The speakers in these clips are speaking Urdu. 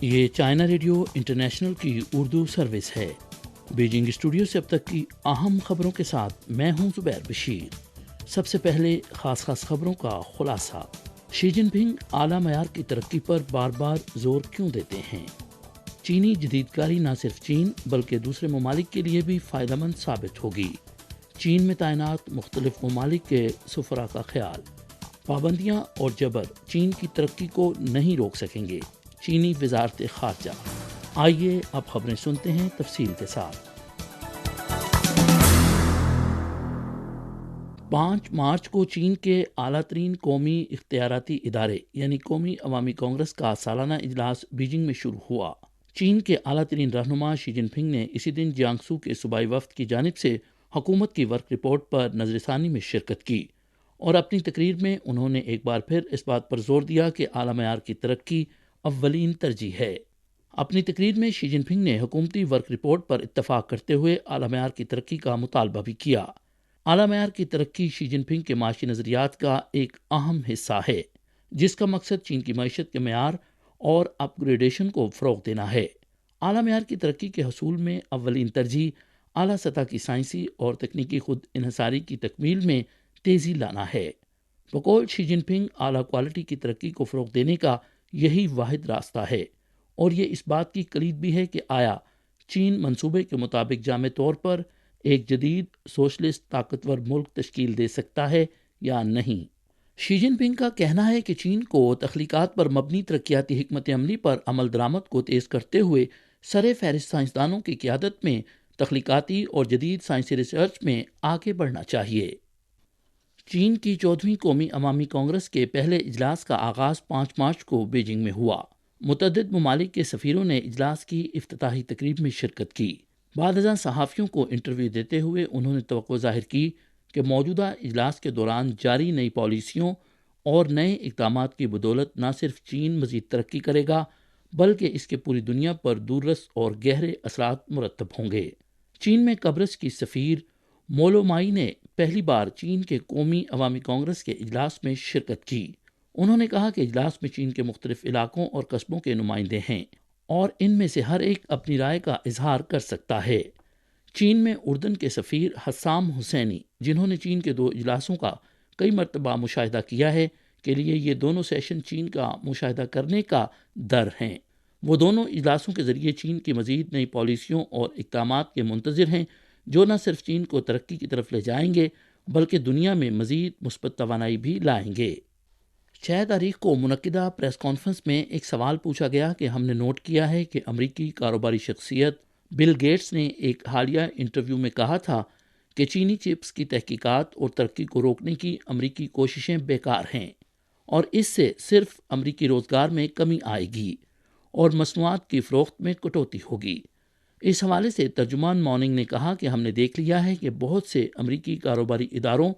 یہ چائنا ریڈیو انٹرنیشنل کی اردو سروس ہے۔ بیجنگ اسٹوڈیو سے اب تک کی اہم خبروں کے ساتھ میں ہوں زبیر بشیر۔ سب سے پہلے خاص خبروں کا خلاصہ۔ شی جن پنگ اعلیٰ معیار کی ترقی پر بار بار زور کیوں دیتے ہیں؟ چینی جدیدکاری نہ صرف چین بلکہ دوسرے ممالک کے لیے بھی فائدہ مند ثابت ہوگی۔ چین میں تعینات مختلف ممالک کے سفراء کا خیال۔ پابندیاں اور جبر چین کی ترقی کو نہیں روک سکیں گے، چینی وزارت خارجہ۔ آئیے اب خبریں سنتے ہیں تفصیل کے ساتھ۔ 5 مارچ کو چین کے اعلیٰ ترین قومی اختیاراتی ادارے یعنی قومی عوامی کانگریس کا سالانہ اجلاس بیجنگ میں شروع ہوا۔ چین کے اعلیٰ ترین رہنما شی جن پنگ نے اسی دن جیانگسو کے صوبائی وفد کی جانب سے حکومت کی ورک رپورٹ پر نظر ثانی میں شرکت کی، اور اپنی تقریر میں انہوں نے ایک بار پھر اس بات پر زور دیا کہ اعلیٰ معیار کی ترقی اولین ترجیح ہے۔ اپنی تقریر میں شی جن پنگ نے حکومتی ورک رپورٹ پر اتفاق کرتے ہوئے اعلیٰ معیار کی ترقی کا مطالبہ بھی کیا۔ اعلیٰ معیار کی ترقی شی جن پنگ کے معاشی نظریات کا ایک اہم حصہ ہے، جس کا مقصد چین کی معیشت کے معیار اور اپ گریڈیشن کو فروغ دینا ہے۔ اعلیٰ معیار کی ترقی کے حصول میں اولین ترجیح اعلیٰ سطح کی سائنسی اور تکنیکی خود انحصاری کی تکمیل میں تیزی لانا ہے۔ بقول شی جن پنگ اعلیٰ کوالٹی کی ترقی کو فروغ دینے کا یہی واحد راستہ ہے، اور یہ اس بات کی کلید بھی ہے کہ آیا چین منصوبے کے مطابق جامع طور پر ایک جدید سوشلسٹ طاقتور ملک تشکیل دے سکتا ہے یا نہیں۔ شی جن پنگ کا کہنا ہے کہ چین کو تخلیقات پر مبنی ترقیاتی حکمت عملی پر عمل درآمد کو تیز کرتے ہوئے سر فہرست سائنسدانوں کی قیادت میں تخلیقاتی اور جدید سائنسی ریسرچ میں آگے بڑھنا چاہیے۔ چین کی 14ویں قومی عوامی کانگریس کے پہلے اجلاس کا آغاز 5 مارچ کو بیجنگ میں ہوا۔ متعدد ممالک کے سفیروں نے اجلاس کی افتتاحی تقریب میں شرکت کی۔ بعد ازاں صحافیوں کو انٹرویو دیتے ہوئے انہوں نے توقع ظاہر کی کہ موجودہ اجلاس کے دوران جاری نئی پالیسیوں اور نئے اقدامات کی بدولت نہ صرف چین مزید ترقی کرے گا بلکہ اس کے پوری دنیا پر دوررس اور گہرے اثرات مرتب ہوں گے۔ چین میں قبرص کی سفیر مولو مائی نے پہلی بار چین کے قومی عوامی کانگریس کے اجلاس میں شرکت کی۔ انہوں نے کہا کہ اجلاس میں چین کے مختلف علاقوں اور قصبوں کے نمائندے ہیں اور ان میں سے ہر ایک اپنی رائے کا اظہار کر سکتا ہے۔ چین میں اردن کے سفیر حسام حسینی، جنہوں نے چین کے 2 اجلاسوں کا کئی مرتبہ مشاہدہ کیا ہے، کے لیے یہ دونوں سیشن چین کا مشاہدہ کرنے کا در ہیں۔ وہ دونوں اجلاسوں کے ذریعے چین کی مزید نئی پالیسیوں اور اقدامات کے منتظر ہیں جو نہ صرف چین کو ترقی کی طرف لے جائیں گے بلکہ دنیا میں مزید مثبت توانائی بھی لائیں گے۔ 6 تاریخ کو منعقدہ پریس کانفرنس میں ایک سوال پوچھا گیا کہ ہم نے نوٹ کیا ہے کہ امریکی کاروباری شخصیت بل گیٹس نے ایک حالیہ انٹرویو میں کہا تھا کہ چینی چپس کی تحقیقات اور ترقی کو روکنے کی امریکی کوششیں بیکار ہیں اور اس سے صرف امریکی روزگار میں کمی آئے گی اور مصنوعات کی فروخت میں کٹوتی ہوگی۔ اس حوالے سے ترجمان ماننگ نے کہا کہ ہم نے دیکھ لیا ہے کہ بہت سے امریکی کاروباری اداروں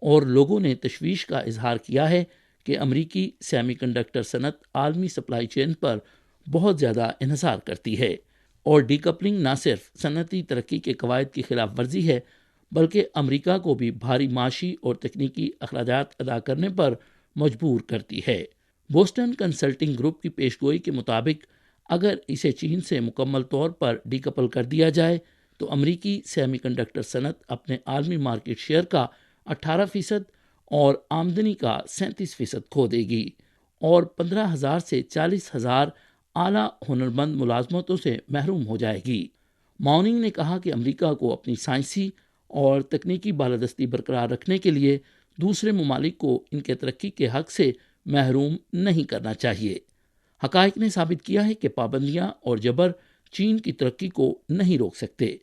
اور لوگوں نے تشویش کا اظہار کیا ہے کہ امریکی سیمی کنڈکٹر صنعت عالمی سپلائی چین پر بہت زیادہ انحصار کرتی ہے، اور ڈی کپلنگ نہ صرف صنعتی ترقی کے قواعد کی خلاف ورزی ہے بلکہ امریکہ کو بھی بھاری معاشی اور تکنیکی اخراجات ادا کرنے پر مجبور کرتی ہے۔ بوسٹن کنسلٹنگ گروپ کی پیشگوئی کے مطابق اگر اسے چین سے مکمل طور پر ڈی کپل کر دیا جائے تو امریکی سیمی کنڈکٹر صنعت اپنے عالمی مارکیٹ شیئر کا 18% اور آمدنی کا 37% کھو دے گی اور 15,000 سے 40,000 اعلیٰ ہنرمند ملازمتوں سے محروم ہو جائے گی۔ ماننگ نے کہا کہ امریکہ کو اپنی سائنسی اور تکنیکی بالادستی برقرار رکھنے کے لیے دوسرے ممالک کو ان کے ترقی کے حق سے محروم نہیں کرنا چاہیے۔ حقائق نے ثابت کیا ہے کہ پابندیاں اور جبر چین کی ترقی کو نہیں روک سکتے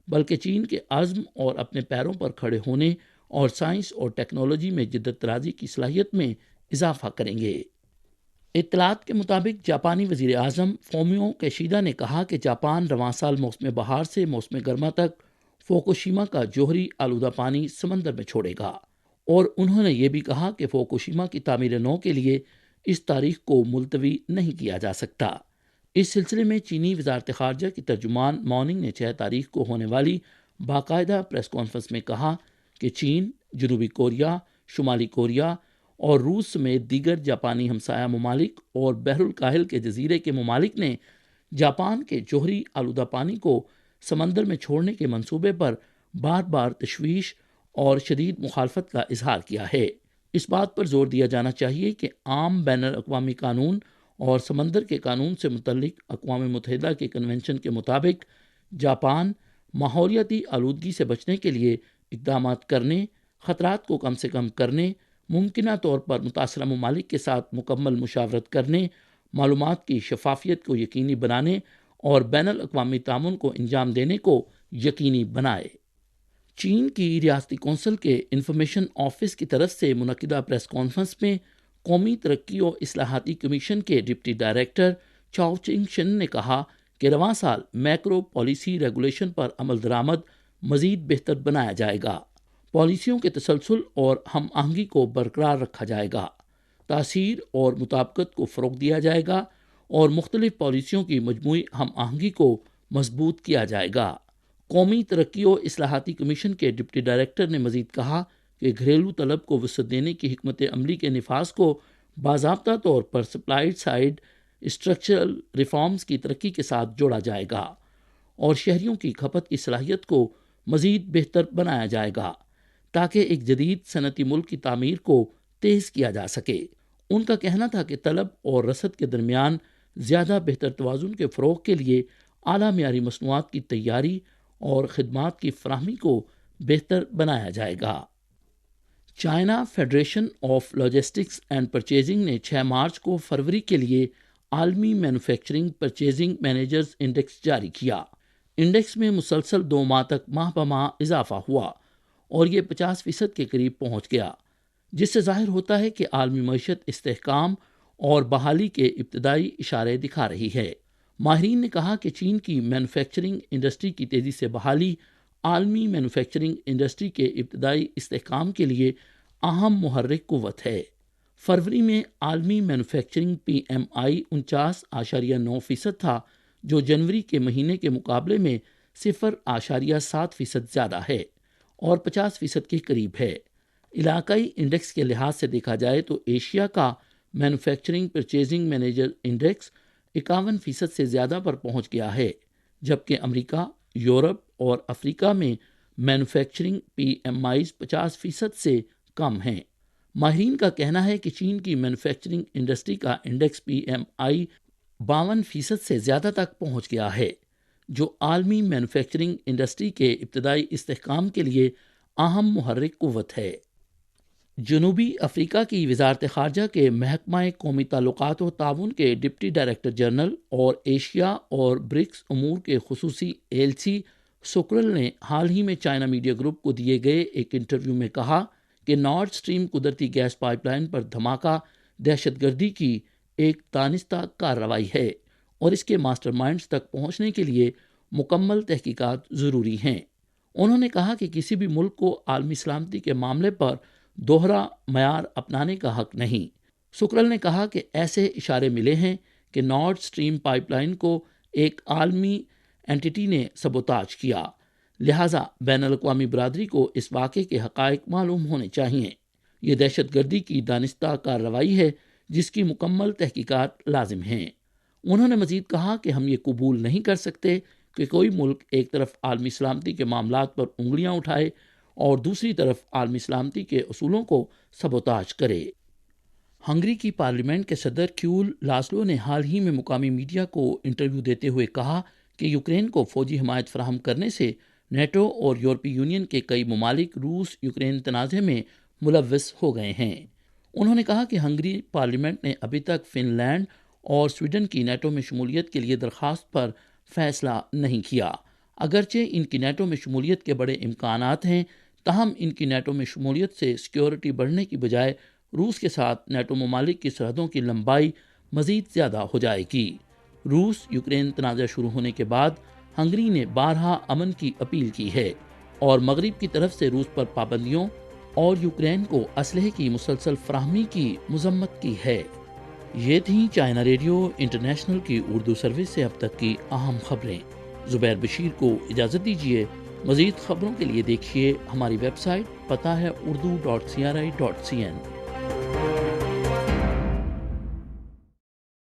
بلکہ چین کے عزم اور اپنے پیروں پر کھڑے ہونے اور سائنس اور ٹیکنالوجی میں جدت طرازی کی صلاحیت میں اضافہ کریں گے۔ اطلاعات کے مطابق جاپانی وزیر اعظم فومیو کیشیدا نے کہا کہ جاپان رواں سال موسم بہار سے موسم گرما تک فوکوشیما کا جوہری آلودہ پانی سمندر میں چھوڑے گا، اور انہوں نے یہ بھی کہا کہ فوکوشیما کی تعمیر نو کے لیے اس تاریخ کو ملتوی نہیں کیا جا سکتا۔ اس سلسلے میں چینی وزارت خارجہ کی ترجمان ماننگ نے 6 تاریخ کو ہونے والی باقاعدہ پریس کانفرنس میں کہا کہ چین، جنوبی کوریا، شمالی کوریا اور روس سمیت دیگر جاپانی ہمسایہ ممالک اور بحر الکاہل کے جزیرے کے ممالک نے جاپان کے جوہری آلودہ پانی کو سمندر میں چھوڑنے کے منصوبے پر بار بار تشویش اور شدید مخالفت کا اظہار کیا ہے۔ اس بات پر زور دیا جانا چاہیے کہ عام بین الاقوامی قانون اور سمندر کے قانون سے متعلق اقوام متحدہ کے کنونشن کے مطابق جاپان ماحولیاتی آلودگی سے بچنے کے لیے اقدامات کرنے، خطرات کو کم سے کم کرنے، ممکنہ طور پر متاثرہ ممالک کے ساتھ مکمل مشاورت کرنے، معلومات کی شفافیت کو یقینی بنانے اور بین الاقوامی تعاون کو انجام دینے کو یقینی بنائے۔ چین کی ریاستی کونسل کے انفارمیشن آفس کی طرف سے منعقدہ پریس کانفرنس میں قومی ترقی و اصلاحاتی کمیشن کے ڈپٹی ڈائریکٹر چاؤ چنگ شن نے کہا کہ رواں سال میکرو پالیسی ریگولیشن پر عمل درآمد مزید بہتر بنایا جائے گا، پالیسیوں کے تسلسل اور ہم آہنگی کو برقرار رکھا جائے گا، تاثیر اور مطابقت کو فروغ دیا جائے گا اور مختلف پالیسیوں کی مجموعی ہم آہنگی کو مضبوط کیا جائے گا۔ قومی ترقی و اصلاحاتی کمیشن کے ڈپٹی ڈائریکٹر نے مزید کہا کہ گھریلو طلب کو وسعت دینے کی حکمت عملی کے نفاذ کو باضابطہ طور پر سپلائی سائیڈ اسٹرکچرل ریفارمز کی ترقی کے ساتھ جوڑا جائے گا اور شہریوں کی کھپت کی صلاحیت کو مزید بہتر بنایا جائے گا تاکہ ایک جدید صنعتی ملک کی تعمیر کو تیز کیا جا سکے۔ ان کا کہنا تھا کہ طلب اور رسد کے درمیان زیادہ بہتر توازن کے فروغ کے لیے اعلیٰ معیاری مصنوعات کی تیاری اور خدمات کی فراہمی کو بہتر بنایا جائے گا۔ China federation of logistics and purchasing نے 6 مارچ کو فروری کے لیے عالمی مینوفیکچرنگ پرچیزنگ مینیجرز انڈیکس جاری کیا۔ انڈیکس میں مسلسل 2 ماہ تک ماہ بماہ اضافہ ہوا اور یہ 50% کے قریب پہنچ گیا، جس سے ظاہر ہوتا ہے کہ عالمی معیشت استحکام اور بحالی کے ابتدائی اشارے دکھا رہی ہے۔ ماہرین نے کہا کہ چین کی مینوفیکچرنگ انڈسٹری کی تیزی سے بحالی عالمی مینوفیکچرنگ انڈسٹری کے ابتدائی استحکام کے لیے اہم محرک قوت ہے۔ فروری میں عالمی مینوفیکچرنگ PMI 49.9% تھا، جو جنوری کے مہینے کے مقابلے میں 0.7% زیادہ ہے اور 50% کے قریب ہے۔ علاقائی انڈیکس کے لحاظ سے دیکھا جائے تو ایشیا کا مینوفیکچرنگ پرچیزنگ مینیجر انڈیکس 51% سے زیادہ پر پہنچ گیا ہے، جبکہ امریکہ، یورپ اور افریقہ میں مینوفیکچرنگ PMIs 50% سے کم ہیں۔ ماہرین کا کہنا ہے کہ چین کی مینوفیکچرنگ انڈسٹری کا انڈیکس PMI 52% سے زیادہ تک پہنچ گیا ہے، جو عالمی مینوفیکچرنگ انڈسٹری کے ابتدائی استحکام کے لیے اہم محرک قوت ہے۔ جنوبی افریقہ کی وزارت خارجہ کے محکمہ قومی تعلقات و تعاون کے ڈپٹی ڈائریکٹر جنرل اور ایشیا اور برکس امور کے خصوصی ایلچی سکرل نے حال ہی میں چائنا میڈیا گروپ کو دیے گئے ایک انٹرویو میں کہا کہ نارڈ سٹریم قدرتی گیس پائپ لائن پر دھماکہ دہشت گردی کی ایک دانستہ کارروائی ہے اور اس کے ماسٹر مائنڈز تک پہنچنے کے لیے مکمل تحقیقات ضروری ہیں۔ انہوں نے کہا کہ کسی بھی ملک کو عالمی سلامتی کے معاملے پر دوہرا معیار اپنانے کا حق نہیں۔ سکرل نے کہا کہ ایسے اشارے ملے ہیں کہ نارڈ سٹریم پائپ لائن کو ایک عالمی اینٹی نے سبوتاج کیا، لہٰذا بین الاقوامی برادری کو اس واقعے کے حقائق معلوم ہونے چاہیے۔ یہ دہشت گردی کی دانستہ کارروائی ہے جس کی مکمل تحقیقات لازم ہیں۔ انہوں نے مزید کہا کہ ہم یہ قبول نہیں کر سکتے کہ کوئی ملک ایک طرف عالمی سلامتی کے معاملات پر انگلیاں اٹھائے اور دوسری طرف عالمی سلامتی کے اصولوں کو سبوتاج کرے۔ ہنگری کی پارلیمنٹ کے صدر کیول لاسلو نے حال ہی میں مقامی میڈیا کو انٹرویو دیتے ہوئے کہا کہ یوکرین کو فوجی حمایت فراہم کرنے سے نیٹو اور یورپی یونین کے کئی ممالک روس یوکرین تنازع میں ملوث ہو گئے ہیں۔ انہوں نے کہا کہ ہنگری پارلیمنٹ نے ابھی تک فن لینڈ اور سویڈن کی نیٹو میں شمولیت کے لیے درخواست پر فیصلہ نہیں کیا۔ اگرچہ ان کی نیٹو میں شمولیت کے بڑے امکانات ہیں، تاہم ان کی نیٹو میں شمولیت سے سیکیورٹی بڑھنے کی بجائے روس کے ساتھ نیٹو ممالک کی سرحدوں کی لمبائی مزید زیادہ ہو جائے گی۔ روس یوکرین تنازع شروع ہونے کے بعد ہنگری نے بارہا امن کی اپیل کی ہے اور مغرب کی طرف سے روس پر پابندیوں اور یوکرین کو اسلحے کی مسلسل فراہمی کی مذمت کی ہے۔ یہ تھیں چائنا ریڈیو انٹرنیشنل کی اردو سروس سے اب تک کی اہم خبریں۔ زبیر بشیر کو اجازت دیجیے۔ مزید خبروں کے لیے دیکھیے ہماری ویب سائٹ، پتہ ہے urdu.cri.cn۔